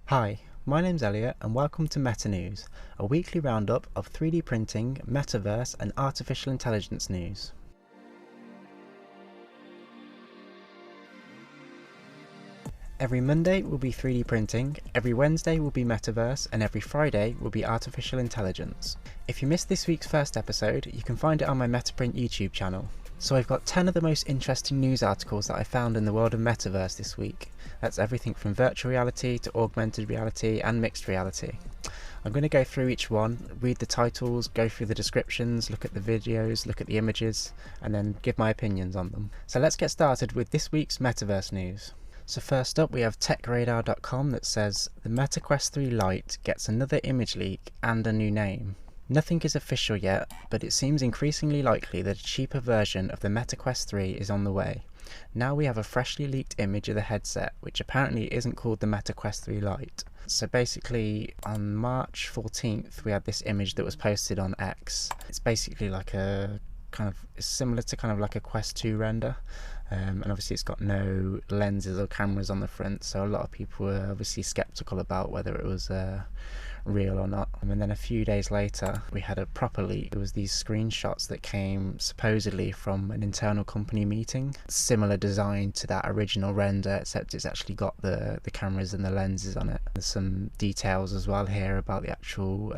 Hi, my name's Elliot and welcome to METANEWS, a weekly roundup of 3D printing, metaverse and artificial intelligence news. Every Monday will be 3D printing, every Wednesday will be metaverse, and every Friday will be artificial intelligence. If you missed this week's first episode, you can find it on my Metaprint YouTube channel. So I've got 10 of the most interesting news articles that I found in the world of metaverse this week. That's everything from virtual reality to augmented reality and mixed reality. I'm going to go through each one, read the titles, go through the descriptions, look at the videos, look at the images, and then give my opinions on them. So let's get started with this week's metaverse news. So first up we have techradar.com that says the Meta Quest 3 Lite gets another image leak and a new name. Nothing is official yet, but it seems increasingly likely that a cheaper version of the Meta Quest 3 is on the way. Now we have a freshly leaked image of the headset, which apparently isn't called the Meta Quest 3 Lite. So basically on March 14th we had this image that was posted on X. It's basically like a it's similar to kind of like a Quest 2 render, and obviously it's got no lenses or cameras on the front, so a lot of people were obviously skeptical about whether it was real or not. And then a few days later we had a proper leak. There was these screenshots that came supposedly from an internal company meeting, similar design to that original render, except it's actually got the cameras and the lenses on it. There's some details as well here about the actual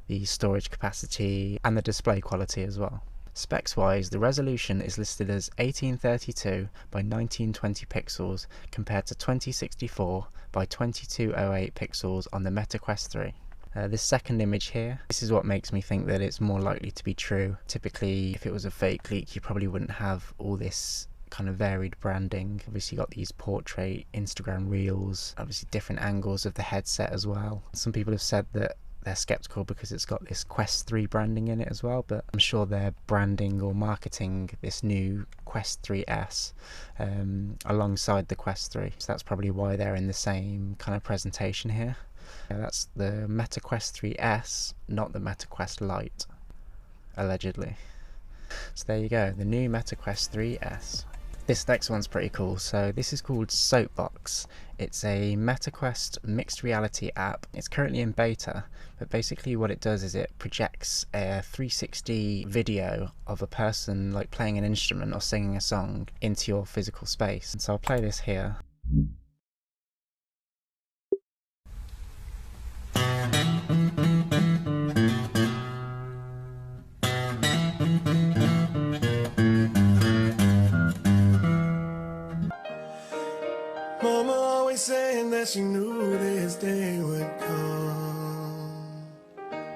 the storage capacity and the display quality as well. Specs wise, the resolution is listed as 1832 by 1920 pixels compared to 2064 by 2208 pixels on the Meta Quest 3. This second image here, this is what makes me think that it's more likely to be true. Typically, if it was a fake leak, you probably wouldn't have all this kind of varied branding. Obviously you got these portrait Instagram reels, obviously different angles of the headset as well. Some people have said that they're skeptical because it's got this Quest 3 branding in it as well, but I'm sure they're branding or marketing this new Quest 3S alongside the Quest 3, so that's probably why they're in the same kind of presentation here. That's the Meta Quest 3S, not the Meta Quest Lite, allegedly. So there you go, the new Meta Quest 3S. This next one's pretty cool. So this is called Soapbox. It's a MetaQuest mixed reality app. It's currently in beta, but basically what it does is it projects a 360 video of a person like playing an instrument or singing a song into your physical space. And so I'll play this here. Mama always saying that she knew this day would come.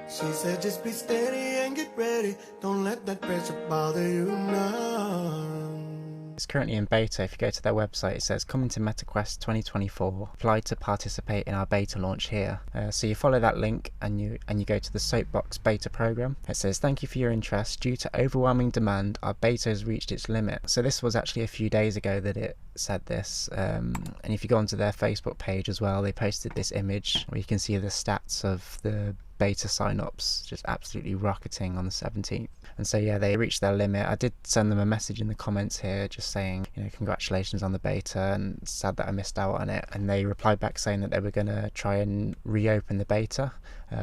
She said just be steady and get ready, don't let that pressure bother you none. It's currently in beta. If you go to their website, it says coming to MetaQuest 2024. Apply to participate in our beta launch here. So you follow that link and you go to the Soapbox beta program. It says thank you for your interest. Due to overwhelming demand, our beta has reached its limit. So this was actually a few days ago that it said this. And if you go onto their Facebook page as well, they posted this image where you can see the stats of the beta sign-ups just absolutely rocketing on the 17th. And so yeah, they reached their limit. I did send them a message in the comments here just saying, you know, congratulations on the beta and sad that I missed out on it. And they replied back saying that they were going to try and reopen the beta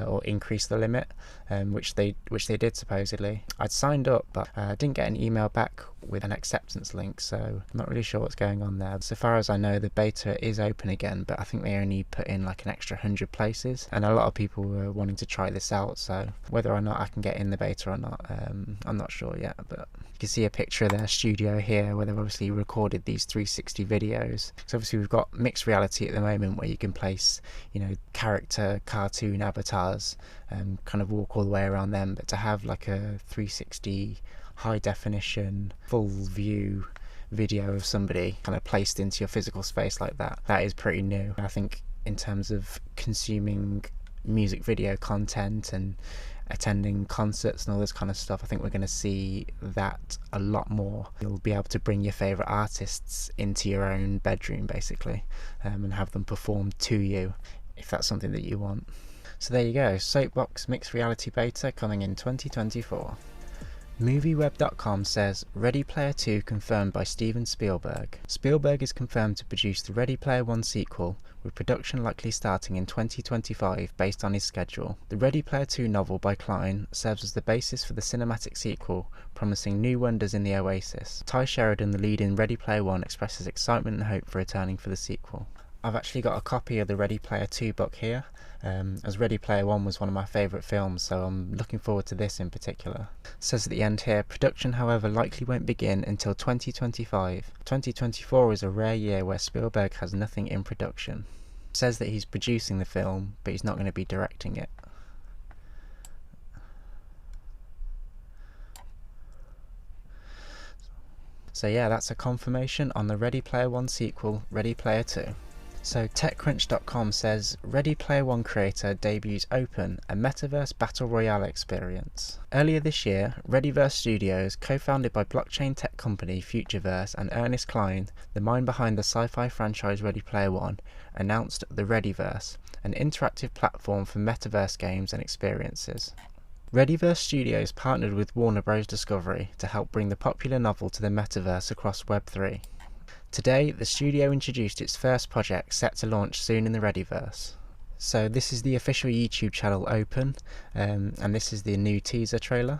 or increase the limit, which they did supposedly. I'd signed up, but I didn't get an email back with an acceptance link, so I'm not really sure what's going on there. So far as I know, the beta is open again, but I think they only put in like an extra 100 places, and a lot of people were wanting to try this out, so whether or not I can get in the beta or not, I'm not sure yet. But you can see a picture of their studio here where they've obviously recorded these 360 videos. So obviously we've got mixed reality at the moment where you can place, you know, character cartoon avatars and kind of walk all the way around them, but to have like a 360 high definition full view video of somebody kind of placed into your physical space like that, that is pretty new. I think in terms of consuming music video content and attending concerts and all this kind of stuff, I think we're going to see that a lot more. You'll be able to bring your favourite artists into your own bedroom basically, and have them perform to you if that's something that you want. So there you go, Soapbox mixed reality beta coming in 2024. MovieWeb.com says Ready Player 2 confirmed by Steven Spielberg. Spielberg is confirmed to produce the Ready Player 1 sequel, with production likely starting in 2025 based on his schedule. The Ready Player 2 novel by Klein serves as the basis for the cinematic sequel, promising new wonders in the Oasis. Ty Sheridan, the lead in Ready Player 1, expresses excitement and hope for returning for the sequel. I've actually got a copy of the Ready Player 2 book here, as Ready Player 1 was one of my favourite films, so I'm looking forward to this in particular. It says at the end here, production however likely won't begin until 2025. 2024 is a rare year where Spielberg has nothing in production. It says that he's producing the film, but he's not going to be directing it. So yeah, that's a confirmation on the Ready Player 1 sequel, Ready Player 2. So TechCrunch.com says, Ready Player 1 creator debuts Open, a Metaverse Battle Royale experience. Earlier this year, Readyverse Studios, co-founded by blockchain tech company Futureverse and Ernest Cline, the mind behind the sci-fi franchise Ready Player 1, announced the Readyverse, an interactive platform for Metaverse games and experiences. Readyverse Studios partnered with Warner Bros. Discovery to help bring the popular novel to the Metaverse across Web3. Today, the studio introduced its first project set to launch soon in the Readyverse. So this is the official YouTube channel Open, and this is the new teaser trailer.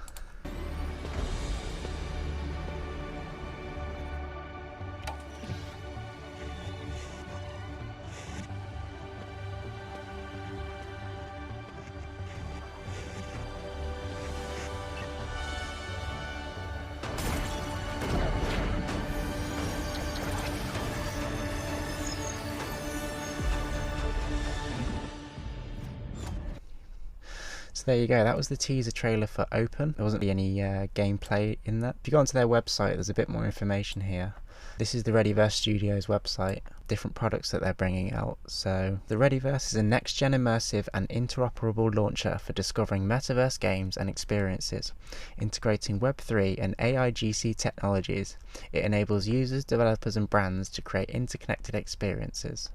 So there you go, that was the teaser trailer for Open. There wasn't really any gameplay in that. If you go onto their website, there's a bit more information here. This is the Readyverse Studios website, different products that they're bringing out. So the Readyverse is a next-gen immersive and interoperable launcher for discovering metaverse games and experiences. Integrating Web3 and AI-GC technologies, it enables users, developers and brands to create interconnected experiences.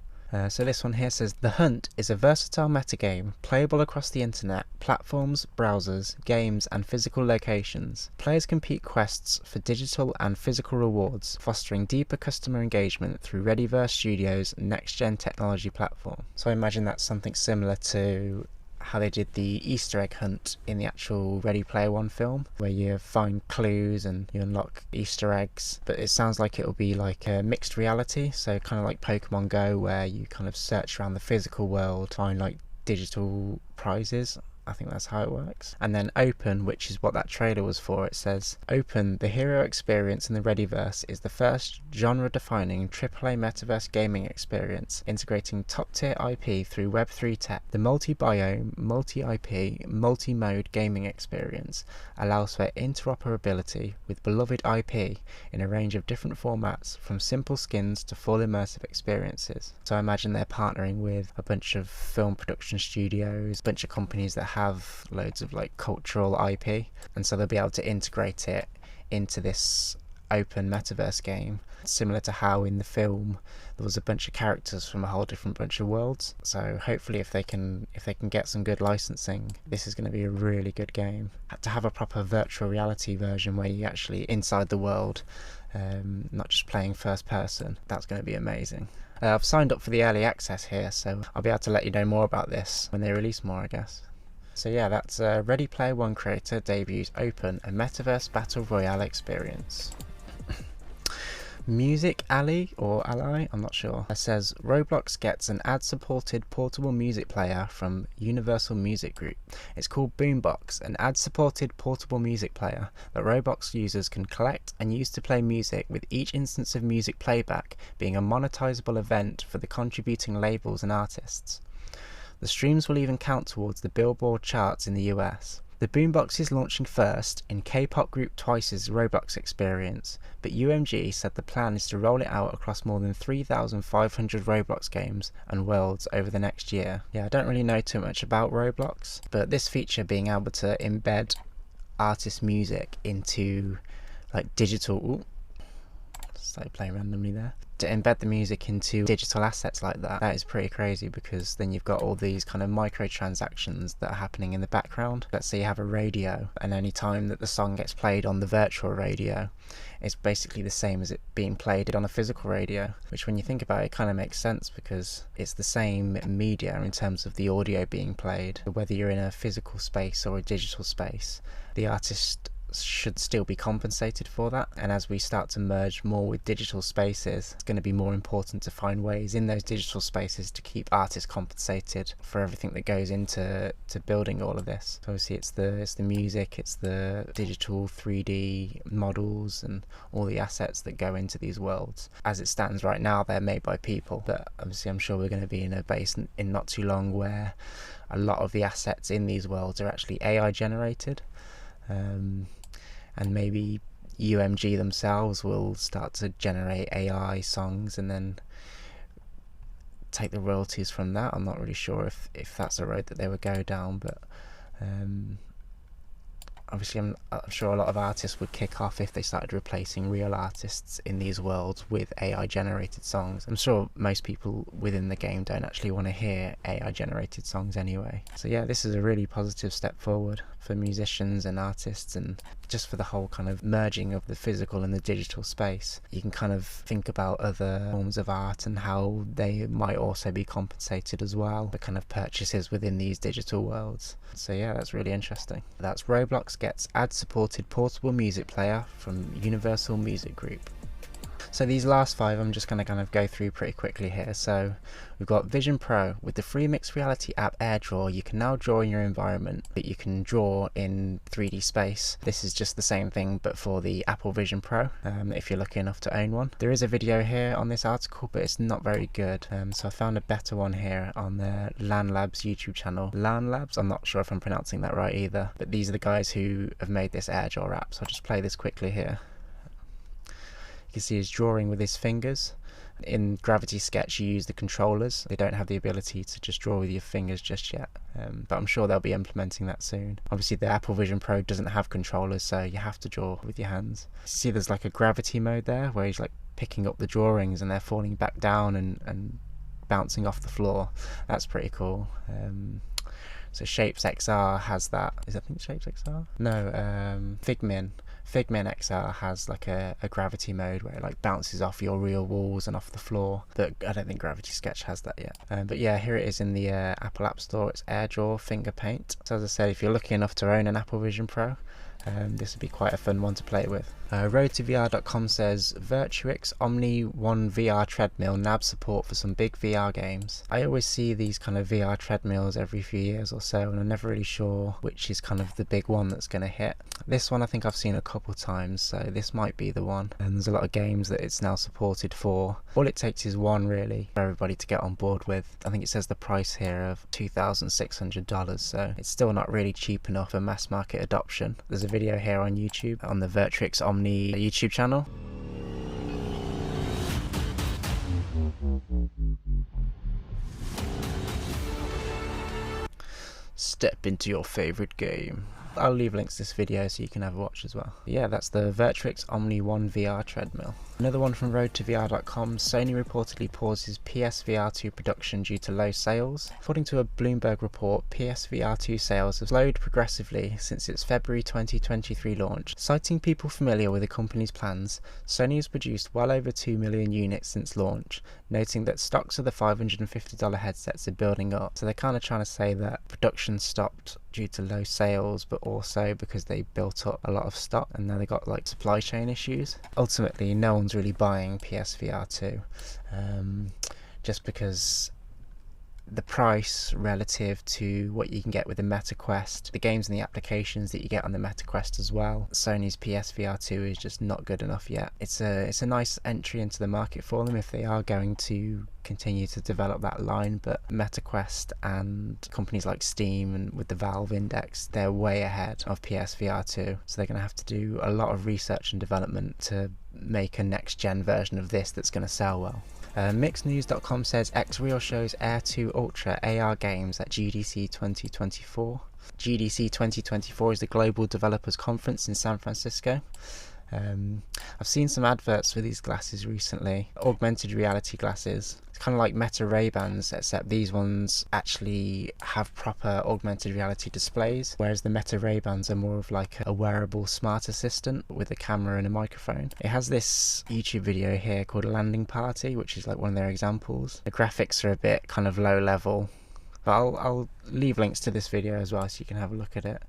So this one here says, The Hunt is a versatile metagame, playable across the internet, platforms, browsers, games and physical locations. Players complete quests for digital and physical rewards, fostering deeper customer engagement through Readyverse Studios' next-gen technology platform. So I imagine that's something similar to how they did the Easter egg hunt in the actual Ready Player 1 film, where you find clues and you unlock Easter eggs. But it sounds like it'll be like a mixed reality, so kind of like Pokemon Go, where you kind of search around the physical world, find like digital prizes. I think that's how it works. And then Open, which is what that trailer was for, it says, Open, the hero experience in the Readyverse, is the first genre-defining AAA metaverse gaming experience, integrating top-tier IP through Web3 tech. The multi-biome, multi-IP, multi-mode gaming experience allows for interoperability with beloved IP in a range of different formats, from simple skins to full immersive experiences. So I imagine they're partnering with a bunch of film production studios, a bunch of companies that have loads of like cultural IP, and so they'll be able to integrate it into this open metaverse game, similar to how in the film there was a bunch of characters from a whole different bunch of worlds. So hopefully if they can get some good licensing, this is going to be a really good game. To have a proper virtual reality version where you're actually inside the world, not just playing first person, that's going to be amazing. I've signed up for the early access here, so I'll be able to let you know more about this when they release more, I guess. So yeah, that's Ready Player 1 creator debuts Open, a Metaverse Battle Royale experience. Music Alley, or Ally, I'm not sure, says Roblox gets an ad-supported portable music player from Universal Music Group. It's called Boombox, an ad-supported portable music player that Roblox users can collect and use to play music, with each instance of music playback being a monetizable event for the contributing labels and artists. The streams will even count towards the Billboard charts in the US. The Boombox is launching first in K-pop group Twice's Roblox experience, but UMG said the plan is to roll it out across more than 3,500 Roblox games and worlds over the next year. Yeah, I don't really know too much about Roblox, but this feature being able to embed artist music into like digital started playing randomly there. To embed the music into digital assets like that is pretty crazy, because then you've got all these kind of microtransactions that are happening in the background. Let's say you have a radio, and any time that the song gets played on the virtual radio, it's basically the same as it being played on a physical radio, which when you think about it kind of makes sense, because it's the same media in terms of the audio being played. Whether you're in a physical space or a digital space, the artist should still be compensated for that. And as we start to merge more with digital spaces, it's going to be more important to find ways in those digital spaces to keep artists compensated for everything that goes into building all of this. So obviously it's the music, it's the digital 3D models and all the assets that go into these worlds. As it stands right now, they're made by people, but obviously I'm sure we're going to be in a base in not too long where a lot of the assets in these worlds are actually AI generated. And maybe UMG themselves will start to generate AI songs and then take the royalties from that. I'm not really sure if that's a road that they would go down, but obviously I'm sure a lot of artists would kick off if they started replacing real artists in these worlds with AI generated songs. I'm sure most people within the game don't actually want to hear AI generated songs anyway. So yeah, this is a really positive step forward for musicians and artists, and just for the whole kind of merging of the physical and the digital space. You can kind of think about other forms of art and how they might also be compensated as well, the kind of purchases within these digital worlds. So yeah, that's really interesting. That's Roblox gets ad-supported portable music player from Universal Music Group. So these last 5 I'm just going to kind of go through pretty quickly here. So we've got Vision Pro. With the free mixed reality app AirDraw, you can now draw in your environment, but you can draw in 3D space. This is just the same thing but for the Apple Vision Pro, if you're lucky enough to own one. There is a video here on this article, but it's not very good, so I found a better one here on the LAN Labs YouTube channel. LAN Labs, I'm not sure if I'm pronouncing that right either, but these are the guys who have made this AirDraw app, so I'll just play this quickly here. You can see he's drawing with his fingers. In Gravity Sketch you use the controllers. They don't have the ability to just draw with your fingers just yet, but I'm sure they'll be implementing that soon. Obviously the Apple Vision Pro doesn't have controllers, so you have to draw with your hands. See, there's like a gravity mode there where he's like picking up the drawings and they're falling back down and bouncing off the floor. That's pretty cool. So Shapes XR has that. I think Shapes XR? No, Figmin XR has like a gravity mode where it like bounces off your real walls and off the floor, but I don't think Gravity Sketch has that yet. But yeah, here it is in the Apple App Store. It's AirDraw Finger Paint. So as I said, if you're lucky enough to own an Apple Vision Pro, this would be quite a fun one to play with. Road2VR.com says Virtuix Omni One VR Treadmill nab support for some big VR games. I always see these kind of VR treadmills every few years or so, and I'm never really sure which is kind of the big one that's going to hit. This one I think I've seen a couple times, so this might be the one. And there's a lot of games that it's now supported for. All it takes is one really for everybody to get on board with. I think it says the price here of $2,600, so it's still not really cheap enough for mass market adoption. There's a video here on YouTube on the Virtuix Omni YouTube channel. Step into your favorite game. I'll leave links to this video so you can have a watch as well. Yeah, that's the Virtuix Omni One VR Treadmill. Another one from Road2VR.com, Sony reportedly pauses PSVR 2 production due to low sales. According to a Bloomberg report, PSVR 2 sales have slowed progressively since its February 2023 launch. Citing people familiar with the company's plans, Sony has produced well over 2 million units since launch, noting that stocks of the $550 headsets are building up. So they're kind of trying to say that production stopped due to low sales, but also because they built up a lot of stock and now they got like supply chain issues. Ultimately, no one's really buying PSVR 2, just because the price relative to what you can get with the MetaQuest, the games and the applications that you get on the MetaQuest as well, Sony's PSVR 2 is just not good enough yet. It's a nice entry into the market for them if they are going to continue to develop that line, but MetaQuest and companies like Steam and with the Valve Index, they're way ahead of PSVR 2, so they're going to have to do a lot of research and development to make a next gen version of this that's going to sell well. Mixednews.com says XReal shows Air 2 Ultra AR games at GDC 2024. GDC 2024 is the Global Developers Conference in San Francisco. I've seen some adverts for these glasses recently, augmented reality glasses. It's kind of like Meta Ray-Bans, except these ones actually have proper augmented reality displays, whereas the Meta Ray-Bans are more of like a wearable smart assistant with a camera and a microphone. It has this YouTube video here called Landing Party, which is like one of their examples. The graphics are a bit kind of low level, but I'll leave links to this video as well so you can have a look at it.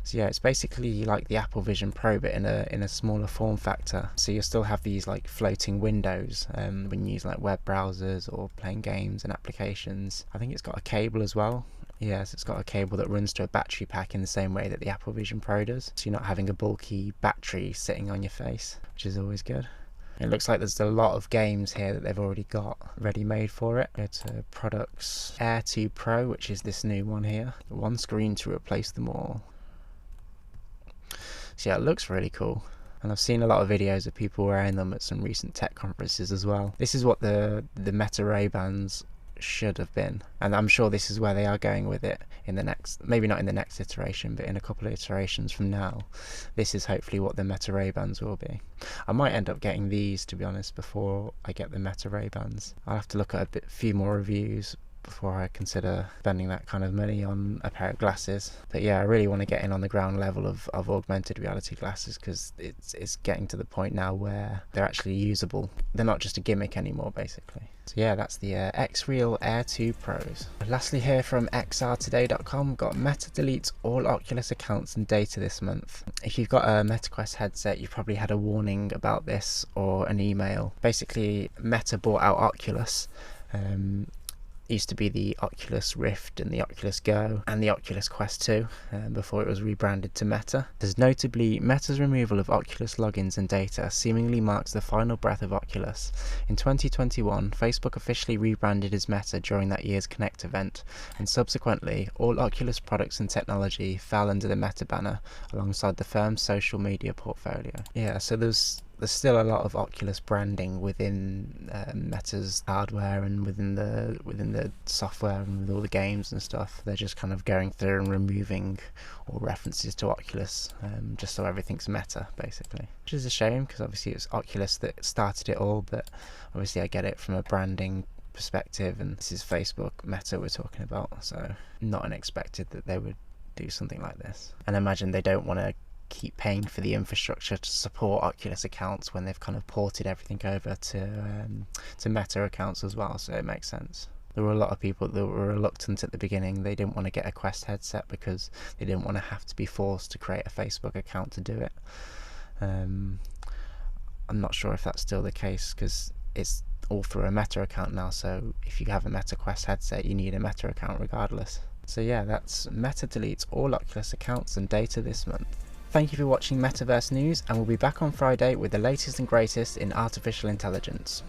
So yeah, it's basically like the Apple Vision Pro but in a smaller form factor. So you'll still have these like floating windows when you use like web browsers or playing games and applications. I think it's got a cable as well. Yes, it's got a cable that runs to a battery pack in the same way that the Apple Vision Pro does. So you're not having a bulky battery sitting on your face, which is always good. It looks like there's a lot of games here that they've already got ready made for it. Go to products, Air 2 Pro, which is this new one here. One screen to replace them all. So yeah, it looks really cool. And I've seen a lot of videos of people wearing them at some recent tech conferences as well. This is what the Meta Ray-Bans should have been, and I'm sure this is where they are going with it in the next, maybe not in the next iteration, but in a couple of iterations from now. This is hopefully what the Meta Ray-Bans will be. I might end up getting these, to be honest, before I get the Meta Ray-Bans. I'll have to look at a few more reviews before I consider spending that kind of money on a pair of glasses. But yeah, I really want to get in on the ground level of augmented reality glasses, because it's getting to the point now where they're actually usable. They're not just a gimmick anymore, basically. So yeah, that's the XReal Air 2 Pros. Lastly here from xrtoday.com, got Meta deletes all Oculus accounts and data this month. If you've got a MetaQuest headset, you've probably had a warning about this or an email. Basically, Meta bought out Oculus. Used to be the Oculus Rift and the Oculus Go and the Oculus Quest 2 before it was rebranded to Meta. There's notably Meta's removal of Oculus logins and data seemingly marks the final breath of Oculus. In 2021, Facebook officially rebranded as Meta during that year's Connect event, and subsequently all Oculus products and technology fell under the Meta banner alongside the firm's social media portfolio. Yeah, so there's still a lot of Oculus branding within Meta's hardware and within the software and with all the games and stuff. They're just kind of going through and removing all references to Oculus, just so everything's Meta, basically. Which is a shame, because obviously it's Oculus that started it all, but obviously I get it from a branding perspective, and this is Facebook, Meta we're talking about, so not unexpected that they would do something like this. And I imagine they don't want to keep paying for the infrastructure to support Oculus accounts when they've kind of ported everything over to Meta accounts as well, so it makes sense. There were a lot of people that were reluctant at the beginning. They didn't want to get a Quest headset because they didn't want to have to be forced to create a Facebook account to do it. I'm not sure if that's still the case, because it's all through a Meta account now, so if you have a Meta Quest headset you need a Meta account regardless. So yeah, that's Meta deletes all Oculus accounts and data this month. Thank you for watching Metaverse News, and we'll be back on Friday with the latest and greatest in artificial intelligence.